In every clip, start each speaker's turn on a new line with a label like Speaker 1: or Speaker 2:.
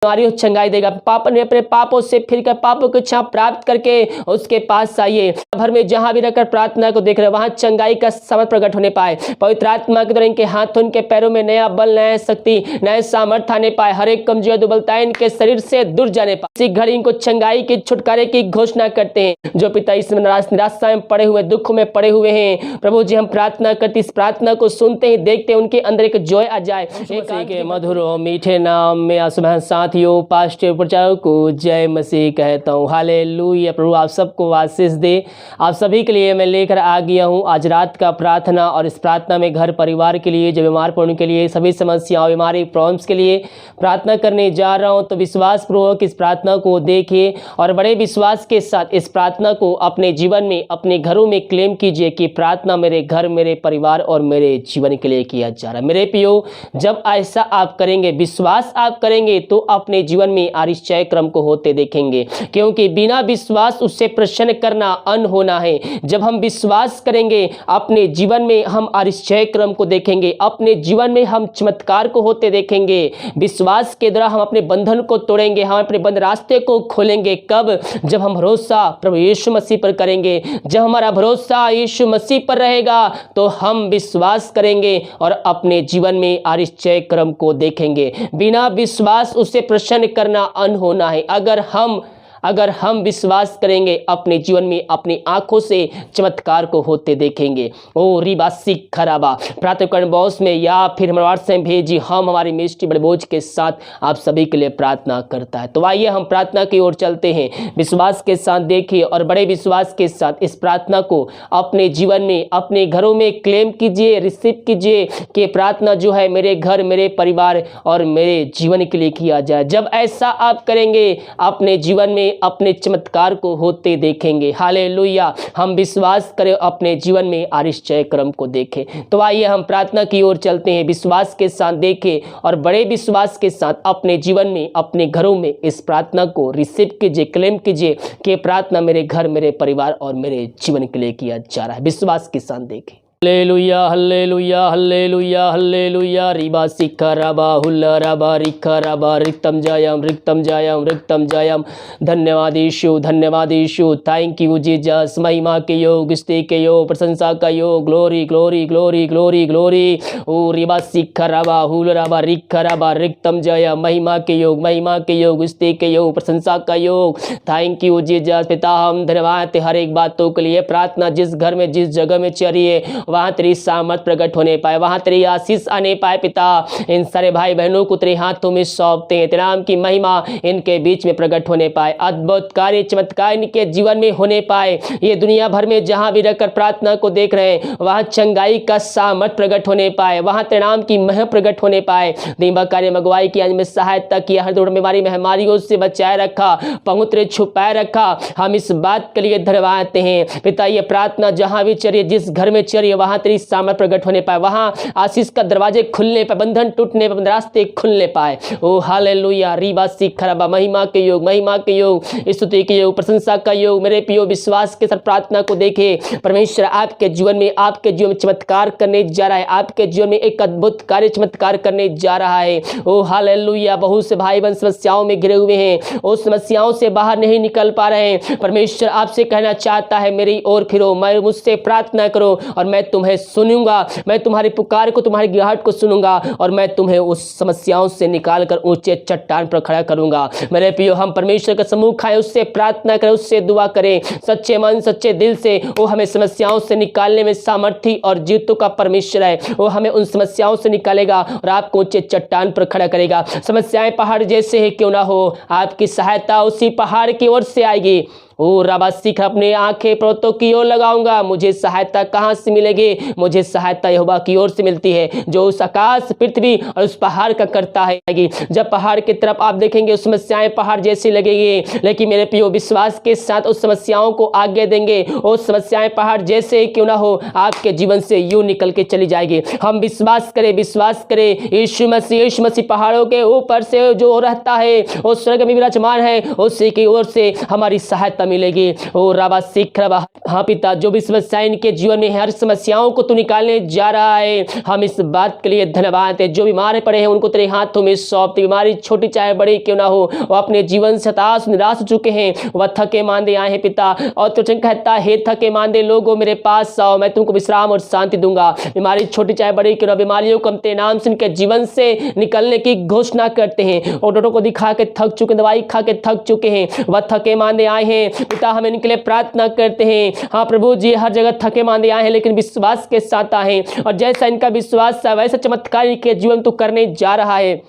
Speaker 1: बीमारी हो चंगाई देगा। पाप ने अपने पापों से फिरकर पापों की क्षमा प्राप्त करके उसके पास आइए। भर में जहां भी रहकर प्रार्थना को देख रहे वहां चंगाई का समझ प्रकट होने पाए। पवित्र आत्मा के द्वारा इनके हाथों इनके पैरों में नया बल, नया शक्ति, नए सामर्थ्य आने पाए। हर एक कमजोर दुर्बलताएं इनके शरीर से दूर जाने पाए। इसी घड़ी इनको चंगाई की, छुटकारे की घोषणा करते हैं। जो पिता इस निराशा में पड़े हुए, दुख में पड़े हुए हैं, प्रभु जी हम प्रार्थना करते, इस प्रार्थना को सुनते ही देखते उनके अंदर एक जॉय आ जाए। के मधुर और मीठे नाम में आसमान साथियों, पास्टर प्रचारकों को जय मसीह कहता हूँ। हालेलुया। प्रभु आप सबको आशीष दे। आप सभी के लिए मैं लेकर आ गया हूँ आज रात का प्रार्थना। और इस प्रार्थना में घर परिवार के लिए, जो बीमार पड़ने के लिए, सभी समस्याओं, बीमारी, प्रॉब्लम्स के लिए प्रार्थना करने जा रहा हूँ। तो विश्वास पूर्वक इस प्रार्थना को देखिए और बड़े विश्वास के साथ इस प्रार्थना को अपने जीवन में, अपने घरों में क्लेम कीजिए कि प्रार्थना मेरे घर, मेरे परिवार और मेरे जीवन के लिए किया जा रहा है। मेरे प्रियो, जब ऐसा आप करेंगे, विश्वास आप करेंगे, तो अपने जीवन में आश्चर्य क्रम को होते देखेंगे। क्योंकि बिना विश्वास उससे प्रसन्न करना अन होना है। जब हम विश्वास करेंगे अपने जीवन में हम आश्चर्य क्रम को देखेंगे, अपने जीवन में हम चमत्कार को होते देखेंगे। विश्वास के द्वारा हम अपने बंधन को तोड़ेंगे, हम अपने बंद रास्ते को खोलेंगे। कब? जब हम भरोसा प्रभु यीशु मसीह पर करेंगे। जब हमारा भरोसा यीशु मसीह पर रहेगा तो हम विश्वास करेंगे और अपने जीवन में आश्चर्य क्रम को देखेंगे। बिना विश्वास उसे प्रसन्न करना अन होना है। अगर हम विश्वास करेंगे अपने जीवन में अपनी आंखों से चमत्कार को होते देखेंगे। ओ रिबासी खराबा प्रातःकरण बॉस में या फिर हमारे व्हाट्सएप में भेजी, हम हमारी मिनिस्ट्री बड़े बोझ के साथ आप सभी के लिए प्रार्थना करता है। तो आइए हम प्रार्थना की ओर चलते हैं। विश्वास के साथ देखिए और बड़े विश्वास के साथ इस प्रार्थना को अपने जीवन में, अपने घरों में क्लेम कीजिए, रिसीव कीजिए कि प्रार्थना जो है मेरे घर, मेरे परिवार और मेरे जीवन के लिए किया जाए। जब ऐसा आप करेंगे अपने जीवन में अपने चमत्कार को होते देखेंगे। हालेलुया। हम विश्वास करें, अपने जीवन में आश्चर्य क्रम को देखें। तो आइए हम प्रार्थना की ओर चलते हैं। विश्वास के साथ देखें और बड़े विश्वास के साथ अपने जीवन में, अपने घरों में इस प्रार्थना को रिसीव कीजिए, क्लेम कीजिए कि प्रार्थना मेरे घर, मेरे परिवार और मेरे जीवन के लिए किया जा रहा है। विश्वास के साथ देखें। Hallelujah hallelujah hallelujah hallelujah. Riba सिक्का रबा हुल्ला रबा रिक्का रबा रिक्तम जायम रिक्तम जायम रिक्तम जायम। धन्यवाद यीशु, धन्यवाद यीशु। Thank you Jesus. महिमा के योग, स्तुति के योग, प्रशंसा का योग। Glory glory glory glory glory. ओ रिबा सिक्का रबा हुल्ला रबा रिक्का रबा रिक्तम जायम। महिमा के योग, महिमा के योग, स्तुति के योग, प्रशंसा का योग। Thank you Jesus. पिता हम धन्यवाद हर एक बातों के लिए। प्रार्थना जिस घर में, जिस जगह में चलिए वहां तेरी सामर्थ प्रकट होने पाए, वहां तेरी आशीष आने पाए। पिता इन सारे भाई बहनों को तेरे हाथों में सौंपते हैं। तेरे नाम की महिमा इनके बीच में प्रकट होने पाए, अद्भुत कार्य चमत्कार इनके जीवन में होने पाए। ये दुनिया भर में जहां भी रहकर प्रार्थना को देख रहे हैं वहां चंगाई का सामर्थ प्रकट होने पाए, वहां तेरे नाम की महिमा प्रकट होने पाए। दीवा कार्य मगवाई की आज में सहायता किया, हर दौड़ बीमारी महामारियों से बचाए रखा, पवित्र छुपाए रखा। हम इस बात के लिए धन्यवाद हैं पिता। ये प्रार्थना जहां भी चलिए, जिस घर में चलिए वहां तेरी सामर्थ प्रकट होने पाए, वहां आशीष का दरवाजे खुलने पाए, बंधन टूटने पाए, रास्ते खुलने पाए। ओ हालेलुया। रीबा सिखरबा। महिमा के योग, महिमा के योग, स्तुति के योग, प्रशंसा का योग। मेरे प्रियो विश्वास के साथ प्रार्थना को देखे। परमेश्वर आपके जीवन में, आपके जीवन में चमत्कार करने जा रहा है। आपके जीवन में एक अद्भुत कार्य चमत्कार करने जा रहा है। ओ हालेलुया। बहुत से भाई बहन समस्याओं में घिरे हुए हैं, उस समस्याओं से बाहर नहीं निकल पा रहे हैं। परमेश्वर आपसे कहना चाहता है मेरी ओर फिरो, मैं मुझसे प्रार्थना करो और मैं तुम्हें सुनूंगा। मैं तुम्हारी पुकार को, तुम्हारी गिराहट को सुनूंगा और मैं तुम्हें उस समस्याओं से निकाल कर ऊंचे चट्टान पर खड़ा करूंगा। मेरे प्रियो हम परमेश्वर के सम्मुख आए, उससे प्रार्थना करें, उससे दुआ करें सच्चे मन सच्चे दिल से। वो हमें समस्याओं से निकालने में सामर्थ्य और जीतों का परमेश्वर है। वो हमें उन समस्याओं से निकालेगा और आपको ऊंचे चट्टान पर खड़ा करेगा। समस्याएं पहाड़ जैसे ही क्यों ना हो, आपकी सहायता उसी पहाड़ की ओर से आएगी। ओ रबा सीख अपने आंखें पर्वतों की ओर लगाऊंगा। मुझे सहायता कहां से मिलेगी? मुझे सहायता यहोवा की ओर से मिलती है, जो उस आकाश, पृथ्वी और उस पहाड़ का करता है। जब पहाड़ की तरफ आप देखेंगे उस समस्याएं पहाड़ जैसी लगेगी, लेकिन मेरे प्रियो विश्वास के साथ उस समस्याओं को आगे देंगे। उस समस्याएं पहाड़ जैसे क्यों ना हो, आपके जीवन से यूं निकल के चली जाएगी। हम विश्वास करें, विश्वास करें। यीशु मसीह पहाड़ों के ऊपर से जो रहता है, वो स्वर्ग में विराजमान है, उसी की ओर से हमारी सहायता मिलेगी। ओ राबा सीख रबा, हाँ पिता, जो भी समस्या इनके जीवन में, हर समस्याओं को तू निकालने जा रहा है। हम इस बात के लिए धन्यवाद है। जो बीमार पड़े हैं उनको तेरे हाथों में सौंपते, बीमारी छोटी चाहे बड़ी क्यों ना हो, वो अपने जीवन से हताश निराश हो चुके हैं, वह थके मांदे आए हैं पिता। और तो कहता है, थके मांदे लोगों मेरे पास आओ, मैं तुमको विश्राम और शांति दूंगा। बीमारी छोटी चाहे बड़ी क्यों ना, बीमारियों को हम तेरे नाम से इनके जीवन से निकलने की घोषणा करते हैं। और डॉक्टर को दिखा के थक चुके, दवाई खा के थक चुके हैं, वह थके मांदे आए हैं पिता। हम इनके लिए प्रार्थना करते हैं। हाँ प्रभु जी, हर जगह थके मांदे आए हैं लेकिन विश्वास के साथ आए हैं, और जैसा इनका विश्वास है वैसा चमत्कार के जीवन तो करने जा रहा है।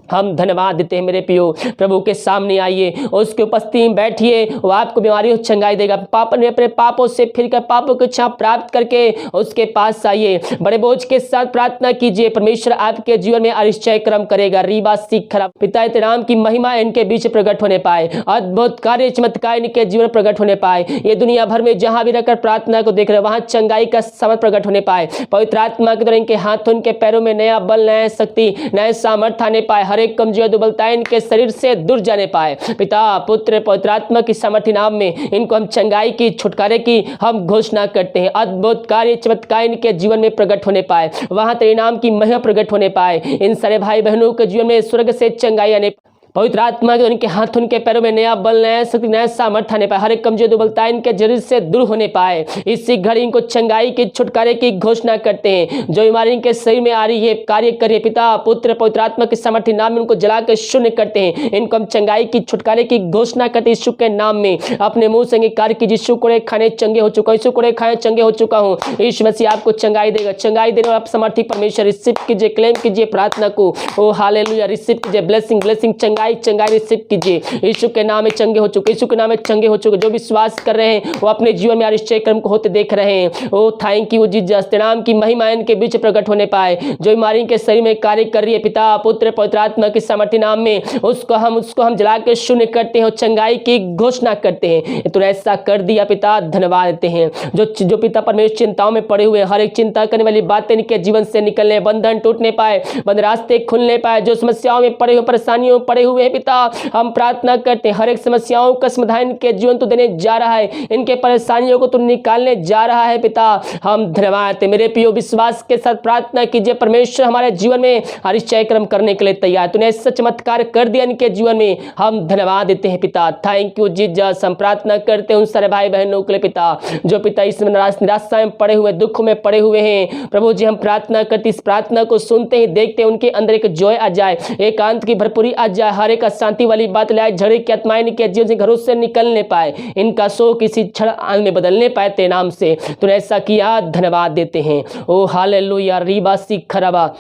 Speaker 1: हम धन्यवाद देते हैं मेरे पियो। प्रभु के सामने आइए, उसके उपस्थिति में बैठिए, वो आपको बीमारियों से चंगाई देगा। पाप ने अपने पापों से फिरकर पापों की क्षमा प्राप्त करके उसके पास आइए। बड़े बोझ के साथ प्रार्थना कीजिए, परमेश्वर आपके जीवन में आश्चर्य कर्म करेगा। रीबा सीख खराब, पिता तेरे नाम की महिमा इनके बीच प्रकट होने पाए, अद्भुत कार्य चमत्कार इनके जीवन प्रकट होने पाए। ये दुनिया भर में जहां भी रहकर प्रार्थना को देख रहे, वहां चंगाई का समय प्रकट होने पाए। पवित्र आत्मा के द्वारा इनके हाथों, इनके पैरों में नया बल, नया शक्ति, नए सामर्थ्य आने पाए। हर एक कमजोर दुर्बलता इनके शरीर से दूर जाने पाए। पिता पुत्र पवित्र आत्मा की सामर्थ्य नाम में इनको हम चंगाई की, छुटकारे की हम घोषणा करते हैं। अद्भुत कार्य चमत्कार इनके जीवन में प्रकट होने पाए, वहां तेरे नाम की महिमा प्रकट होने पाए। इन सारे भाई बहनों के जीवन में स्वर्ग से चंगाई आने, पवित्र आत्मा के उनके हाथ, उनके पैरों में नया बल, नया शक्ति, नया सामर्थ्य आने पाए। हर एक कमजोर दुर्बलता इनके शरीर से दूर होने पाए। इसी घड़ी इनको चंगाई की, छुटकारे की घोषणा करते हैं। जो बीमारी इनके शरीर में आ रही है, कार्य करिए पिता पुत्र पवित्र आत्मा के सामर्थ्य नाम में उनको जला के शून्य करते हैं। इनको हम चंगाई की, छुटकारे की घोषणा करते हैं यीशु के नाम में। अपने मुंह से कार्य की, यीशु को खाने चंगे हो चुका हूं, यीशु को खाए चंगे हो चुका हूँ। यीशु मसीह आपको चंगाई देगा। चंगाई देने आप समर्थी परमेश्वर, रिसीव कीजिए, क्लेम कीजिए प्रार्थना को। ओ हालेलुया, रिसीव कीजिए, ब्लेसिंग ब्लेसिंग, चंगाई चंगाई रिसीव कीजिए। यीशु के नाम में चंगे हो चुके, यीशु के नाम में चंगे हो चुके। जो विश्वास कर रहे हैं वो अपने जीवन में आश्चर्य कर्म को होते देख रहे हैं। ओ थैंक यू जीसस, तेरे नाम की महिमा इनके बीच प्रकट होने पाए। जो बीमारी के शरीर में कार्य कर रही है पिता पुत्र पवित्र आत्मा के सामर्थ्य नाम में, उसको हम जला के शून्य करते हैं और चंगाई की घोषणा करते हैं। तूने ऐसा कर दिया पिता, धन्यवाद देते हैं। जो पिता परमेश्वर चिंताओं में पड़े हुए, हर एक चिंता करने वाली बातें इनके जीवन से निकलने, बंधन टूटने पाए, बंद रास्ते खुलने पाए। जो समस्याओं में पड़े हुए, परेशानियों में पड़े हुए हैं पिता, हम प्रार्थना करते हैं हर एक समस्याओं का समाधान इनके जीवन तो देने जा रहा है, इनके परेशानियों को तो निकालने जा रहा है पिता। हम धन्यवाद देते। मेरे प्रियो, विश्वास के साथ प्रार्थना कीजिए, परमेश्वर हमारे जीवन में आश्चर्य कर्म करने के लिए तैयार। तूने ऐसा चमत्कार कर दिया इनके जीवन में, हम धन्यवाद देते हैं पिता। Thank you Jesus. हम प्रार्थना करते हैं उन सारे भाई बहनों के लिए पिता, जो पिता इस निराशा में पड़े हुए, दुख में पड़े हुए हैं। प्रभु जी, हम प्रार्थना करते, इस प्रार्थना को सुनते ही देखते उनके अंदर एक जॉय आ जाए, एकांत की भरपूरी आ जाए, हर एक शांति वाली बात लाए, झड़े की आत्माएं इनके जीवन से घरों से निकलने पाए, इनका शोक किसी क्षण आग में बदलने पाए तेरे नाम से। तूने ऐसा किया, धन्यवाद देते हैं। ओ हालेलुया, रीबा सी खराबा।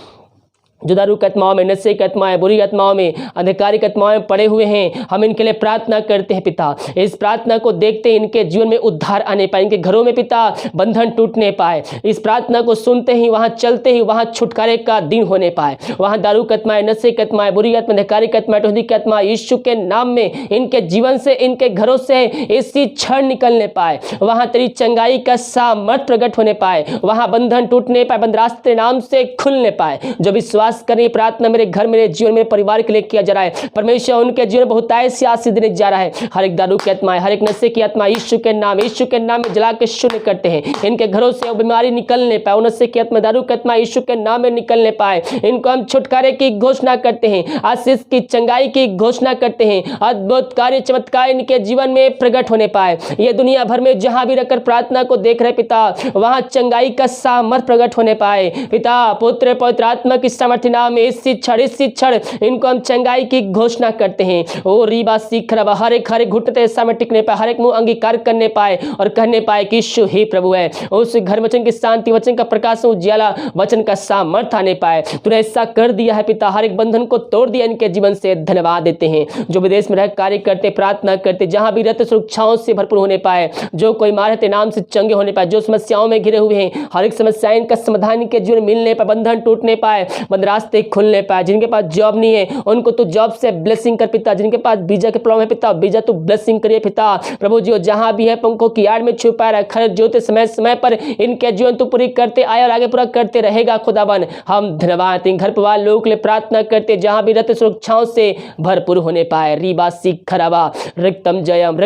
Speaker 1: जो दारू की आत्माओं में, नशे की आत्माएं, बुरी आत्माओं में, अंधकार की आत्माओं में पड़े हुए हैं, हम इनके लिए प्रार्थना करते हैं पिता। इस प्रार्थना को देखते ही इनके जीवन में उद्धार आने पाए, इनके घरों में पिता बंधन टूटने पाए। इस प्रार्थना को सुनते ही, वहां चलते ही वहां छुटकारे का दिन होने पाए। वहां दारू की आत्माएं, नशे की आत्माएं, बुरी आत्मा, अंधकार की आत्माएं, टोहदी की आत्मा, यीशु के नाम में इनके जीवन से, इनके घरों से इसी क्षण निकलने पाए। वहां तेरी चंगाई का सामर्थ प्रकट होने पाए, वहां बंधन टूटने पाए, बंद रास्ते नाम से खुलने पाए। जो विश्वास करने प्रार्थना मेरे घर, मेरे जीवन, मेरे परिवार के लिए किया जा रहा है, परमेश्वर उनके जीवन बहुत ऐसी आशीष देने जा रहा है। हर एक दारू की आत्मा, हर एक नशे की आत्मा, यीशु के नाम में जला के शून्य करते हैं। इनके घरों से वो बीमारी निकलने पाए, नशे की आत्मा, दारू की आत्मा यीशु के नाम में निकलने पाए। इनको हम छुटकारे की घोषणा करते हैं, आशीष की, चंगाई की घोषणा करते हैं। अद्भुत कार्य चमत्कार इनके जीवन में प्रकट होने पाए। ये दुनिया भर में जहां भी रहकर प्रार्थना को देख रहे पिता, वहां चंगाई का सामर्थ प्रकट होने पाए। पिता पुत्र पवित्र आत्मा की सामर्थ्य नाम में इसी क्षण इनको हम चंगाई की घोषणा करते हैं। ओ रीबा सीख रबा, हर एक घुटते समय टिकने पाए, हर एक मुंह अंगीकार करने पाए और कहने पाए कि यीशु ही प्रभु है। उस घर वचन की शांति, वचन का प्रकाश, उज्याला, वचन का सामर्थ आने पाए। तूने ऐसा कर दिया है पिता, हर एक बंधन को तोड़ दिया इनके जीवन से, धन्यवाद देते हैं। जो विदेश में रह कार्य करते, प्रार्थना करते, जहां भी रहते सुरक्षाओं से भरपूर होने पाए। जो कोई मारते नाम से चंगे होने पाए, जो समस्याओं में घिरे हुए हैं, हर एक समस्या इनका समाधान इनके जीवन मिलने पर, बंधन टूटने पाए, बंद रास्ते खुलने पाए। जिनके पास जॉब नहीं है उनको तो जॉब से ब्लेसिंग कर पिता। जिनके पास वीजा के प्रॉब्लम है पिता, वीजा तो ब्लेसिंग करिए पिता। प्रभु जी जहां भी है पंखों की आड़ में छुपा रखा जोते समय समय पर इनके जीवन तो पूरी करते आए और आगे पूरा करते रहेगा खुदावन। हम धन्यवाद घर परिवार लोगों के लिए प्रार्थना करते जहां भी रहते सुरक्षाओं से भरपूर होने पाए। रीबा सीख खराबा रक्तम जयम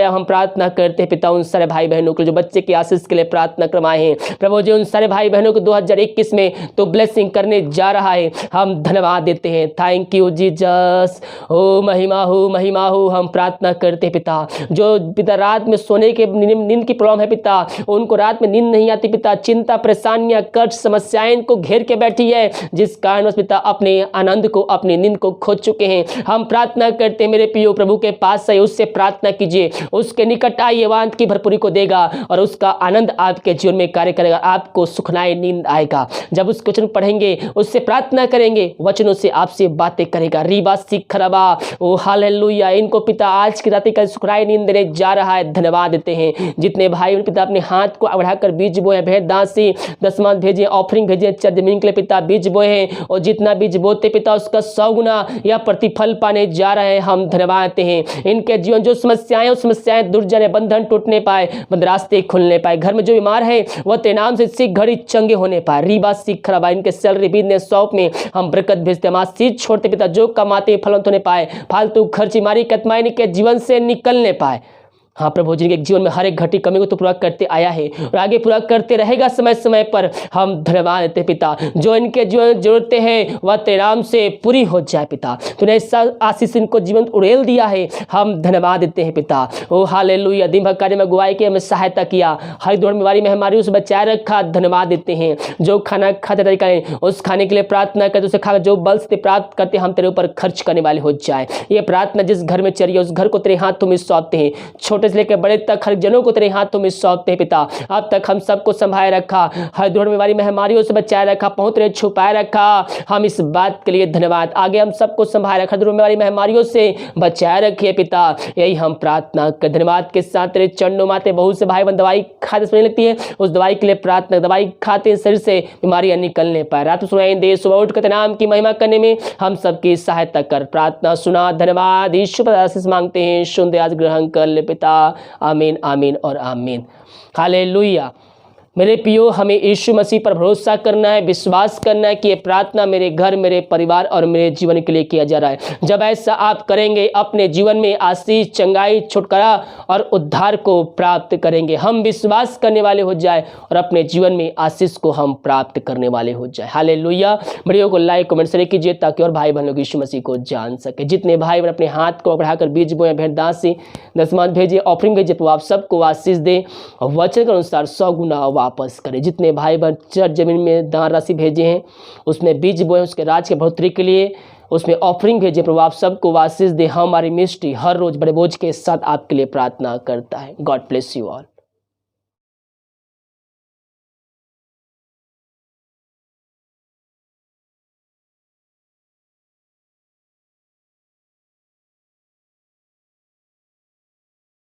Speaker 1: हम प्रार्थना करते पिता उन सारे भाई बहनों के जो बच्चे की आशीष के लिए प्रार्थना करवाए हैं प्रभु जी, उन सारे भाई बहनों को 2021 में तो ब्लेसिंग करने जा रहा है। हम धन्यवाद देते हैं। Thank you Jesus. ओ महिमा हो हम प्रार्थना करते पिता जो पिता रात में सोने के नींद की प्रॉब्लम है पिता, उनको रात में नींद नहीं आती पिता, चिंता परेशानियां कष्ट समस्याएं इनको घेर के बैठी है जिस कारण पिता अपने आनंद को अपनी नींद को खो चुके हैं। हम प्रार्थना करते हैं मेरे प्रियो प्रभु के पास आइए, उससे प्रार्थना कीजिए, उसके निकट आइए, वांत की भरपूरी को देगा और उसका आनंद आपके जीवन में कार्य करेगा। आपको सुखनाई नींद आएगा जब उसके वचन पढ़ेंगे, उससे प्रार्थना करेंगे, वचनों से आपसे बातें करेगा। रीबा सीख खराबा ओ हालेलुया। इनको पिता आज की रात का सुखनाई नींद देने जा रहा है। धन्यवाद देते हैं जितने भाई पिता अपने हाथ को बढ़ाकर बीज बोए, भेंट दासी दसमांश भेजे, ऑफरिंग भेजे, जमीन के लिए पिता बीज बोए हैं और जितना बीज बोते पिता उसका 100 गुना या प्रतिफल पाने जा रहे हैं। हम धन्यवाद देते हैं इनके जीवन जो समस्याएं उस समस्याएं दूर जाने, बंधन टूटने पाए, बंद रास्ते खुलने पाए, घर में जो बीमार है वह तेरे नाम से सीख घड़ी चंगे होने पाए। रीबा सीख खराबा इनके सैलरी बिजनेस शॉप में हम बरकत भेजते, आशीष छोड़ते पिता, जो कमाते फलवंत होने पाए, फालतू खर्ची मारी कतमाई इनके जीवन से निकलने पाए। हाँ प्रभु जी के जीवन में हर एक घटी कमी को तो पूरा करते आया है और आगे पूरा करते रहेगा समय समय पर। हम धन्यवाद देते पिता जो इनके जीवन जरूरतें हैं वह तेरे नाम से पूरी हो जाए पिता। तूने ऐसा आशीष इनको जीवन उड़ेल दिया है। हम धन्यवाद देते हैं पिता। ओ हालेलुया। दिन भर कार्य में गुआई की हमें सहायता किया, हर दौड़ बीमारी में हमारी उसे बचाए रखा। धन्यवाद देते हैं जो खाना खाते तरीका है उस खाने के लिए प्रार्थना करते, उसे खाकर जो बल से प्राप्त करते हम तेरे ऊपर खर्च करने वाले हो जाए। ये प्रार्थना जिस घर में चली उस घर को तेरे हाथों में सौंपते हैं, छोटे से लेकर बड़े तक हर जनों को तेरे हाथों में सौंपते हैं पिता। अब तक हम सबको संभाले रखा, हर दौड़ बीमारी महामारियों से बचाए रखा, पहुंच रहे छुपाए रखा। हम इस बात के लिए धन्यवाद। आगे हम सबको संभाले रखा, दौड़ बीमारी महामारियों से बचाए रखिए पिता। यही हम प्रार्थना कर धन्यवाद के साथ तेरे चरणों माते। बहुत से भाई बहन दवाई खाते सुनने लगती है, उस दवाई के लिए प्रार्थना, दवाई खाते शरीर से बीमारियां निकलने पाए, रात सुनाई दे, सुबह उठ कर नाम की महिमा करने में हम सबकी सहायता कर। प्रार्थना सुना। धन्यवाद ईश्वर आशीष मांगते हैं, सुन दे आज ग्रहण कर ले पिता। आमीन आमीन और आमीन। हालेलुया। मेरे प्रियो हमें यीशु मसीह पर भरोसा करना है, विश्वास करना है कि ये प्रार्थना मेरे घर, मेरे परिवार और मेरे जीवन के लिए किया जा रहा है। जब ऐसा आप करेंगे अपने जीवन में आशीष, चंगाई, छुटकारा और उद्धार को प्राप्त करेंगे। हम विश्वास करने वाले हो जाए और अपने जीवन में आशीष को हम प्राप्त करने वाले हो जाए। हालेलुया। वीडियो को लाइक कमेंट शेयर कीजिए ताकि और भाई बहन लोग यीशु मसीह को जान सके। जितने भाई बहन अपने हाथ को बढ़ाकर बीज बोए, भेंट दासी दसमांश भेजिए, ऑफरिंग भेजिए, तो आप सबको आशीष दें और वचन के अनुसार 100 गुना वापस करें। जितने भाई बहन चर्च जमीन में दान राशि भेजे हैं उसमें बीज बोए, उसके राज के बढ़ोतरी के लिए उसमें ऑफरिंग भेजे, प्रभु आप सबको आशीष दे। हमारी मिनिस्ट्री हर रोज बड़े बोझ के साथ आपके लिए प्रार्थना करता है। God bless you all.